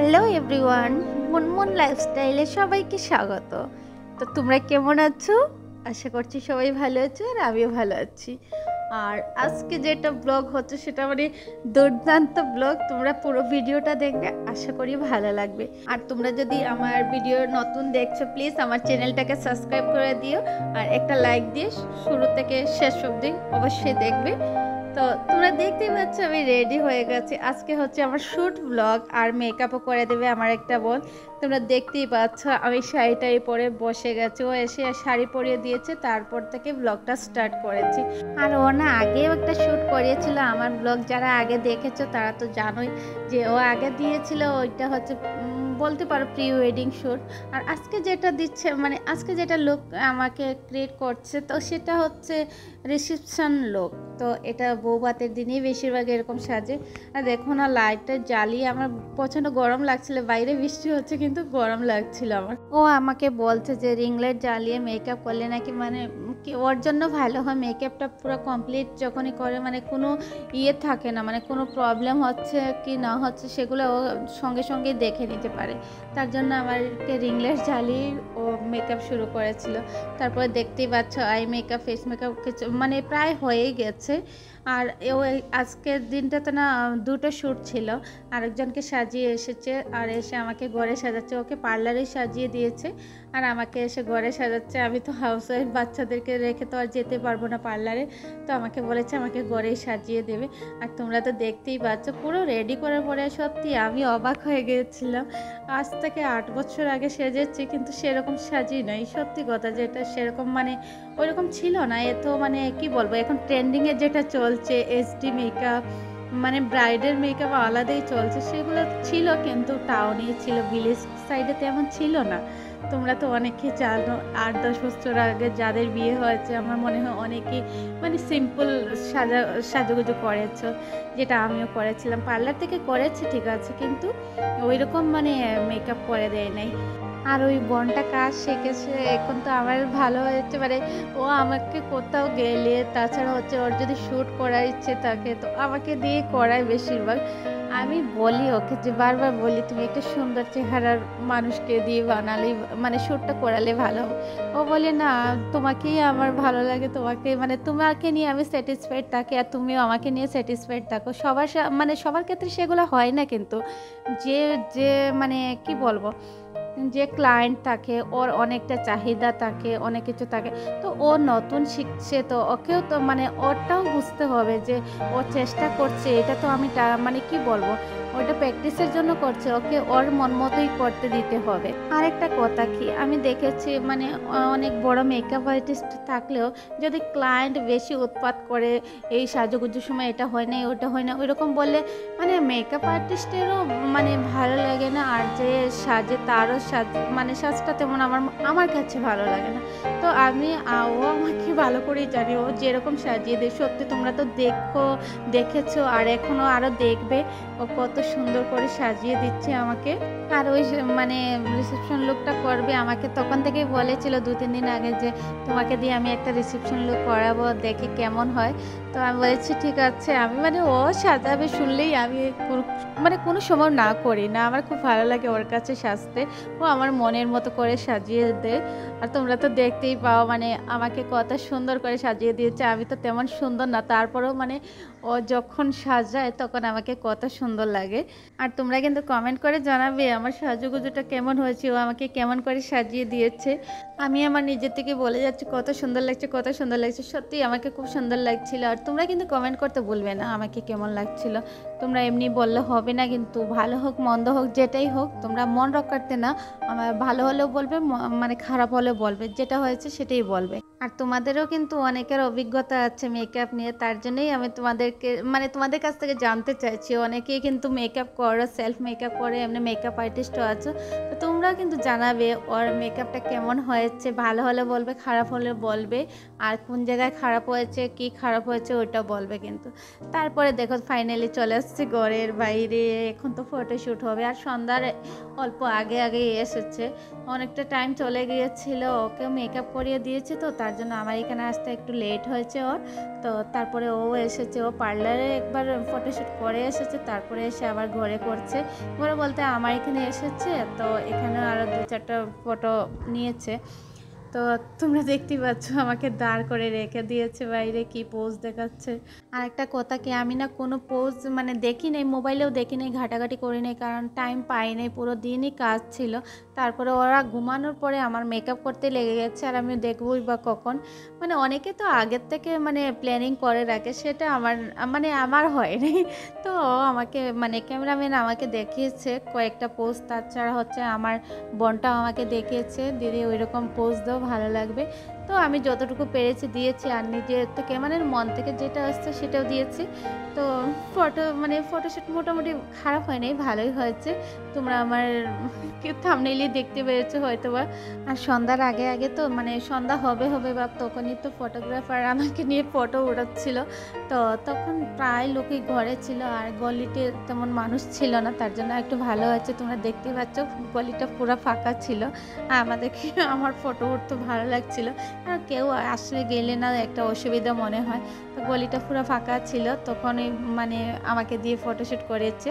Hello everyone, Munmun লাইফস্টাইলে সবাইকে স্বাগত। তো তোমরা কেমন আছো? আশা করছি সবাই ভালো আছো আর আমিও ভালো আছি। আর আজকে যেটা ব্লগ হচ্ছে সেটা মানে দুর্দান্ত ব্লগ। তোমরা পুরো ভিডিওটা দেখবে, আশা করি ভালো লাগবে। আর তোমরা যদি আমার ভিডিও নতুন দেখছো, প্লিজ আমার চ্যানেলটাকে সাবস্ক্রাইব করে দিও আর একটা লাইক দিয়ে শুরু থেকে শেষ অবধি অবশ্যই দেখবে। তো তোমরা দেখতেই পাচ্ছ আমি রেডি হয়ে গেছি। আজকে হচ্ছে আমার শ্যুট ব্লগ আর মেকআপও করে দেবে আমার একটা বোন। তোমরা দেখতেই পাচ্ছ আমি শাড়িটাই পরে বসে গেছি, ও এসে শাড়ি পরিয়ে দিয়েছে, তারপর থেকে ব্লগটা স্টার্ট করেছি। আর ও না আগেও একটা শ্যুট করিয়েছিল আমার ব্লগ, যারা আগে দেখেছো তারা তো জানোই যে ও আগে দিয়েছিল। ওইটা হচ্ছে বলতে পারো প্রি ওয়েডিং শ্যুট। আর আজকে যেটা দিচ্ছে মানে আজকে যেটা লুক আমাকে ক্রিয়েট করছে, তো সেটা হচ্ছে রিসেপশন লুক। তো এটা বউভাতের দিনেই বেশিরভাগ এরকম সাজে। আর দেখো না লাইটটা জ্বালিয়ে আমার প্রচণ্ড গরম লাগছিল, বাইরে বৃষ্টি হচ্ছে কিন্তু গরম লাগছিল আমার। ও আমাকে বলছে যে রিং লাইট জ্বালিয়ে মেকআপ করলে নাকি মানে ওর জন্য ভালো হয়, মেকআপটা পুরো কমপ্লিট যখনই করে মানে কোনো ইয়ে থাকে না, মানে কোনো প্রবলেম হচ্ছে কি না হচ্ছে সেগুলো ও সঙ্গে সঙ্গে দেখে নিতে পারে। তার জন্য আমাকে রিং লাইট জ্বালিয়ে ও মেকআপ শুরু করেছিল। তারপরে দেখতেই পাচ্ছ আই মেকআপ ফেস মেকআপ কিছু মানে প্রায় হয়েই গেছে। আর ও আজকের দিনটাতে না দুটো শ্যুট ছিল, আরেকজনকে সাজিয়ে এসেছে আর এসে আমাকে ঘরে সাজাচ্ছে। ওকে পার্লারে সাজিয়ে দিয়েছে আর আমাকে এসে ঘরে সাজাচ্ছে। আমি তো হাউস ওয়াইফ, বাচ্চাদেরকে রেখে তো আর যেতে পারবো না পার্লারে, তো আমাকে বলেছে আমাকে ঘরেই সাজিয়ে দেবে। আর তোমরা তো দেখতেই পাচ্ছ পুরো রেডি করার পরে সত্যি আমি অবাক হয়ে গিয়েছিলাম। আজ থেকে 8 বছর আগে সেজেছি কিন্তু সেরকম সাজি নাই, সত্যি কথা, যেটা সেরকম মানে ওইরকম ছিল না। এ তো মানে কি বলবো, এখন ট্রেন্ডিংয়ে যেটা চলছে এইচডি মেকআপ মানে ব্রাইডের মেকআপ আলাদাই চলছে, সেগুলো ছিল কিন্তু টাউনেই ছিল, ভিলেজ সাইডে তেমন ছিল না। তোমরা তো অনেকেই জানো 8-10 বছর আগে যাদের বিয়ে হয়েছে আমার মনে হয় অনেকেই মানে সিম্পল সাজুগুজু করেছো, যেটা আমিও করেছিলাম। পার্লার থেকে করেছি ঠিক আছে, কিন্তু ওইরকম মানে মেকআপ করে দেয় নাই। আর ওই বোনটা কাজ শিখেছে, এখন তো আমার ভালো হয়েছে মানে ও আমাকে কোথাও গেলে, তাছাড়া হচ্ছে ওর যদি শ্যুট করার ইচ্ছে থাকে তো আমাকে দিয়ে করায় বেশিরভাগ। আমি বলি ওকে, যে বারবার বলি তুমি একটা সুন্দর চেহারার মানুষকে দিয়ে বানালেই মানে শ্যুটটা করালে ভালো হবে। ও বলে না তোমাকেই আমার ভালো লাগে, তোমাকে মানে তোমাকে নিয়ে আমি স্যাটিসফাইড থাকি আর তুমিও আমাকে নিয়ে স্যাটিসফাইড থাকো। মানে সবার ক্ষেত্রে সেগুলো হয় না, কিন্তু যে যে মানে কি বলবো, যে ক্লায়েন্ট থাকে ওর অনেকটা চাহিদা থাকে, অনেক কিছু থাকে। তো ও নতুন শিখছে, তো ওকেও তো মানে ওরটাও বুঝতে হবে যে ও চেষ্টা করছে, এটা তো আমি মানে কি বলবো, ওটা প্র্যাকটিসের জন্য করছে, ওকে ওর মন মতোই করতে দিতে হবে। আরেকটা কথা কি, আমি দেখেছি মানে অনেক বড় মেকআপ আর্টিস্ট থাকলেও যদি ক্লায়েন্ট বেশি উৎপাত করে এই সাজুগুজুর সময় এটা হয় না ওটা হয় না ওইরকম বললে মানে মেকআপ আর্টিস্টেরও মানে ভালো লাগে না, আর যে সাজে তারও মানে সাজটা তেমন আমার কাছে ভালো লাগে না। তো ও আমাকে ভালো করেই জানি, ও যেরকম সাজিয়ে দেয় সত্যি তোমরা তো দেখেছো আর এখনও আরও দেখবে ও কত সুন্দর করে সাজিয়ে দিচ্ছে আমাকে। আর ওই মানে রিসেপশন লুকটা করবে আমাকে তখন থেকেই বলেছিল 2-3 দিন আগে যে তোমাকে দিয়ে আমি একটা রিসেপশন লুক করাবো, দেখি কেমন হয়। তো আমি বলেছি ঠিক আছে। আমি মানে ও সাজাবে শুনলেই আমি মানে কোনো সময় না করি না, আমার খুব ভালো লাগে ওর কাছে সাজতে। ও আমার মনের মতো করে সাজিয়ে দেয়। আর তোমরা তো দেখতেই পাও মানে আমাকে কত সুন্দর করে সাজিয়ে দিয়েছে। আমি তো তেমন সুন্দর না, তারপরেও মানে ও যখন সাজায় তখন আমাকে কত সুন্দর লাগে। আর তোমরা কিন্তু কমেন্ট করে জানাবে আমার সাজুগুজুটা কেমন হয়েছে, ও আমাকে কেমন করে সাজিয়ে দিয়েছে। আমি আমার নিজের থেকে বলে যাচ্ছি কত সুন্দর লাগছে, কত সুন্দর লাগছে, সত্যি আমাকে খুব সুন্দর লাগছিল। আর তোমরা কিন্তু কমেন্ট করতে ভুলবে না আমাকে কেমন লাগছিল। তোমরা এমনি বললে হবে না, কিন্তু ভালো হোক মন্দ হোক যেটাই হোক তোমরা মন রক্ষাতে না, আমার ভালো হলেও বলবে মানে খারাপ হলেও বলবে, যেটা হয়েছে সেটাই বলবে। আর তোমাদেরও কিন্তু অনেকের অভিজ্ঞতা আছে মেকআপ নিয়ে, তার জন্যই আমি তোমাদেরকে মানে তোমাদের কাছ থেকে জানতে চাইছি। অনেকেই কিন্তু মেকআপ করো, সেলফ মেকআপ করে, এমনি মেকআপ আর্টিস্টও আছো, তো তোমরা তোমরাও কিন্তু জানাবে ওর মেকআপটা কেমন হয়েছে, ভালো হলে বলবে, খারাপ হলে বলবে, আর কোন জায়গায় খারাপ হয়েছে, কি খারাপ হয়েছে ওইটাও বলবে কিন্তু। তারপরে দেখো ফাইনালি চলে আসছে ঘরের বাইরে, এখন তো ফটোশ্যুট হবে। আর সন্ধ্যার অল্প আগে আগে এসেছে, অনেকটা টাইম চলে গিয়েছিল, ওকে মেকআপ করিয়ে দিয়েছে, তো তার জন্য আমার এখানে আসতে একটু লেট হয়েছে ওর। তো তারপরে ও এসেছে, ও পার্লারে একবার ফটোশ্যুট করে এসেছে, তারপরে এসে আবার ঘরে করছে। ঘরে বলতে আমার এখানে এসেছে, তো এখানে আরও 2-4টা ফটো নিয়েছে। তো তোমরা দেখতেই পাচ্ছ আমাকে দাঁড় করে রেখে দিয়েছে বাইরে, কি পোজ দেখাচ্ছে। আর একটা কথা কি, আমি না কোনো পোজ মানে দেখি নাই, মোবাইলেও দেখি নাই, ঘাটাঘাটি করি নাই, কারণ টাইম পাই নাই, পুরো দিনই কাজ ছিল। তারপরে ওরা ঘুমানোর পরে আমার মেকআপ করতে লেগে গেছে, আর আমি দেখবই বা কখন। মানে অনেকে তো আগের থেকে মানে প্ল্যানিং করে রাখে, সেটা আমার হয়নি। তো আমাকে মানে ক্যামেরাম্যান আমাকে দেখিয়েছে কয়েকটা পোজ, তাছাড়া হচ্ছে আমার বোনটাও আমাকে দেখিয়েছে, দিদি ওইরকম পোজ দাও, ভালো লাগবে। তো আমি যতটুকু পেরেছি দিয়েছি, আর নিজের থেকে মানে মন থেকে যেটা আসছে সেটাও দিয়েছি। তো ফটোশ্যুট মোটামুটি খারাপ হয় নাই, ভালোই হয়েছে। তোমরা আমার থাম্বনেইলে দেখতে পেরেছো হয়তো বা। আর সন্ধ্যার আগে আগে তো মানে সন্ধ্যা হবে বা তখনই তো ফটোগ্রাফার আমাকে নিয়ে ফটো উঠাচ্ছিল। তো তখন প্রায় লোকই ঘরে ছিল, আর গলিতে তেমন মানুষ ছিল না, তার জন্য একটু ভালো হয়েছে। তোমরা দেখতে পাচ্ছ গলিটা পুরো ফাঁকা ছিল, আমাদেরকে আমার ফটো উঠতে ভালো লাগছিল। আর কেউ আসলে গেলে না একটা অসুবিধা মনে হয়, তো গলিটা পুরো ফাঁকা ছিল, তখনই মানে আমাকে দিয়ে ফটোশ্যুট করেছে।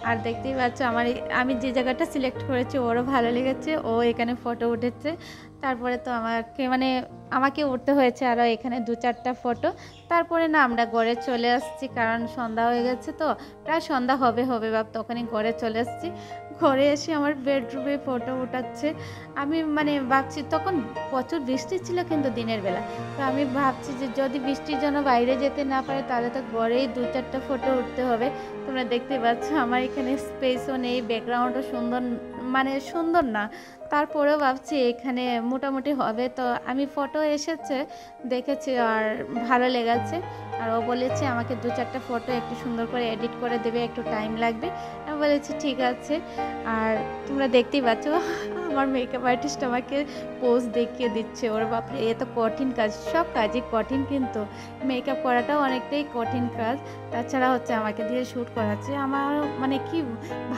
আর দেখতেই পাচ্ছ আমি যে জায়গাটা সিলেক্ট করেছি ওরও ভালো লেগেছে, ও এখানে ফটো উঠেছে। তারপরে তো আমাকে উঠতে হয়েছে আরও এখানে 2-4টা ফটো। তারপরে না আমরা ঘরে চলে আসছি, কারণ সন্ধ্যা হয়ে গেছে, তো প্রায় সন্ধ্যা হবে বা তখনই ঘরে চলে আসছি। ঘরে এসে আমার বেডরুমে ফটো উঠাচ্ছে। আমি মানে ভাবছি, তখন প্রচুর বৃষ্টি ছিল কিন্তু দিনের বেলা, তো আমি ভাবছি যে যদি বৃষ্টির জন্য বাইরে যেতে না পারে তাহলে তো ঘরেই 2-4টা ফটো উঠতে হবে। তোমরা দেখতে পাচ্ছ আমার এখানে স্পেসও নেই, ব্যাকগ্রাউন্ডও সুন্দর না, তারপরেও ভাবছি এখানে মোটামুটি হবে। তো আমি ফটো এসেছে দেখেছি আর ভালো লেগেছে, আর ও বলেছে আমাকে 2-4টা ফটো একটু সুন্দর করে এডিট করে দেবে, একটু টাইম লাগবে। আমি বলেছি ঠিক আছে। আর তোমরা দেখতেই পাচ্ছ আমার মেকআপ আর্টিস্ট আমাকে পোজ দেখিয়ে দিচ্ছে। ওর বাপরে, এ তো কঠিন কাজ, সব কাজই কঠিন, কিন্তু মেকআপ করাটাও অনেকটাই কঠিন কাজ। তাছাড়া হচ্ছে আমাকে দিয়ে শ্যুট করাচ্ছে। আমার মানে কি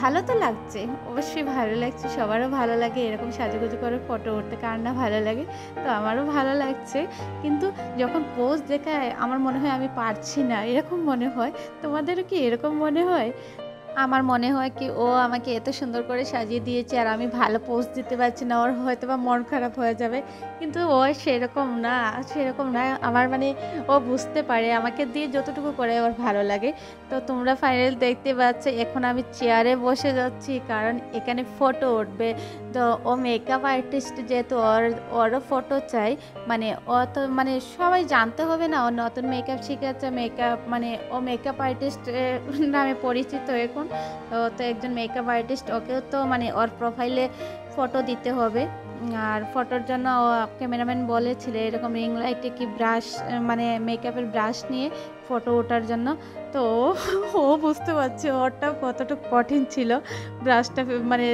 ভালো তো লাগছে, অবশ্যই ভালো লাগছে, সবারও ভালো লাগে এরকম সাজুগুজু করে ফটো উঠতে, কার না ভালো লাগে। তো আমারও ভালো লাগছে, কিন্তু যখন পোজ দেখায় আমার মনে হয় আমি পারছি না, এরকম মনে হয়। তোমাদেরও কি এরকম মনে হয়? আমার মনে হয় কি ও আমাকে এত সুন্দর করে সাজিয়ে দিয়েছে আর আমি ভালো পোজ দিতে পারছি না, ওর হয়তো বা মন খারাপ হয়ে যাবে। কিন্তু ও সেরকম না আমার মানে ও বুঝতে পারে আমাকে দিয়ে যতটুকু করে ওর ভালো লাগে। তো তোমরা ফাইনাল দেখতে পাচ্ছ এখন আমি চেয়ারে বসে যাচ্ছি, কারণ এখানে ফটো উঠবে। তো ও মেকআপ আর্টিস্ট, যেহেতু ওরও ফটো চাই, মানে ও তো মানে সবাই জানতে হবে না ও নতুন মেকআপ শিখেছে, ও মেকআপ আর্টিস্ট নামে পরিচিত এখন। তো একজন মেকআপ আর্টিস্ট, ওকেও তো মানে ওর প্রোফাইলে ফটো দিতে হবে। আর ফটোর জন্য ও ক্যামেরাম্যান বলেছিল এরকম রিং লাইটে কি ব্রাশ, মানে মেকআপের ব্রাশ নিয়ে ফটো ওঠার জন্য। তো ও বুঝতে পারছে ওরটা কতটা কঠিন ছিল, ব্রাশটা মানে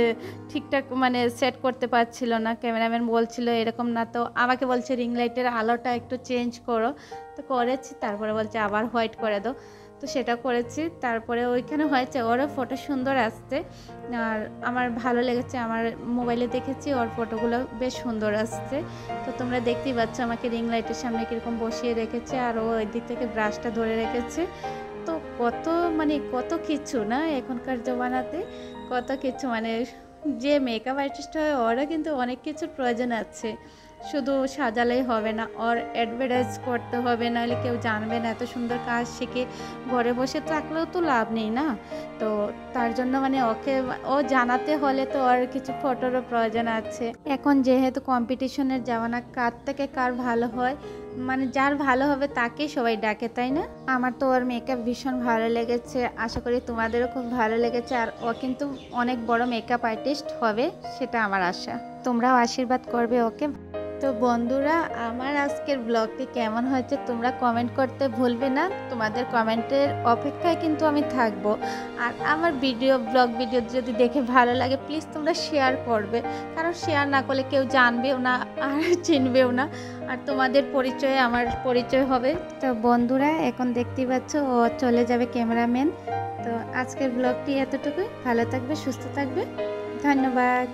ঠিকঠাক মানে সেট করতে পারছিল না। ক্যামেরাম্যান বলছিল এরকম না, তো আমাকে বলছে রিং লাইটের আলোটা একটু চেঞ্জ করো। তো করেছি, তারপরে বলছে আবার হোয়াইট করে দাও, তো সেটা করেছি। তারপরে ওইখানে হয়েছে, ওরও ফটো সুন্দর আসছে, আর আমার ভালো লেগেছে। আমার মোবাইলে দেখেছি ওর ফটোগুলো বেশ সুন্দর আসছে। তো তোমরা দেখতেই পাচ্ছ আমাকে রিং লাইটের সামনে কীরকম বসিয়ে রেখেছে, আর ও ওই দিক থেকে ব্রাশটা ধরে রেখেছে। তো কত কিছু না এখনকার জমানাতে, কত কিছু মানে যে মেকআপ আর্টিস্ট হয় ওরও কিন্তু অনেক কিছুর প্রয়োজন আছে। শুধু সাজালেই হবে না, ওর অ্যাডভার্টাইজ করতে হবে, নাহলে কেউ জানবে না। এত সুন্দর কাজ শিখে ঘরে বসে থাকলেও তো লাভ নেই না। তো তার জন্য মানে ও জানাতে হলে তো ওর কিছু ফটোরও প্রয়োজন আছে। এখন যেহেতু কম্পিটিশনের জামানা, কার থেকে কার ভালো হয়, মানে যার ভালো হবে তাকেই সবাই ডাকে, তাই না? আমার তো ওর মেকআপ ভীষণ ভালো লেগেছে, আশা করি তোমাদেরও খুব ভালো লেগেছে। আর ও কিন্তু অনেক বড় মেকআপ আর্টিস্ট হবে, সেটা আমার আশা। তোমরাও আশীর্বাদ করবে ওকে। তো বন্ধুরা, আমার আজকের ব্লগটি কেমন হয়েছে তোমরা কমেন্ট করতে ভুলবে না। তোমাদের কমেন্টের অপেক্ষায় কিন্তু আমি থাকব। আর আমার ব্লগ ভিডিও যদি দেখে ভালো লাগে প্লিজ তোমরা শেয়ার করবে, কারণ শেয়ার না করলে কেউ জানবেও না আর চিনবেও না, আর তোমাদের পরিচয়ে আমার পরিচয় হবে। তো বন্ধুরা, এখন দেখতেই পাচ্ছ ও চলে যাবে ক্যামেরাম্যান। তো আজকের ব্লগটি এতটুকুই। ভালো থাকবে, সুস্থ থাকবে, ধন্যবাদ।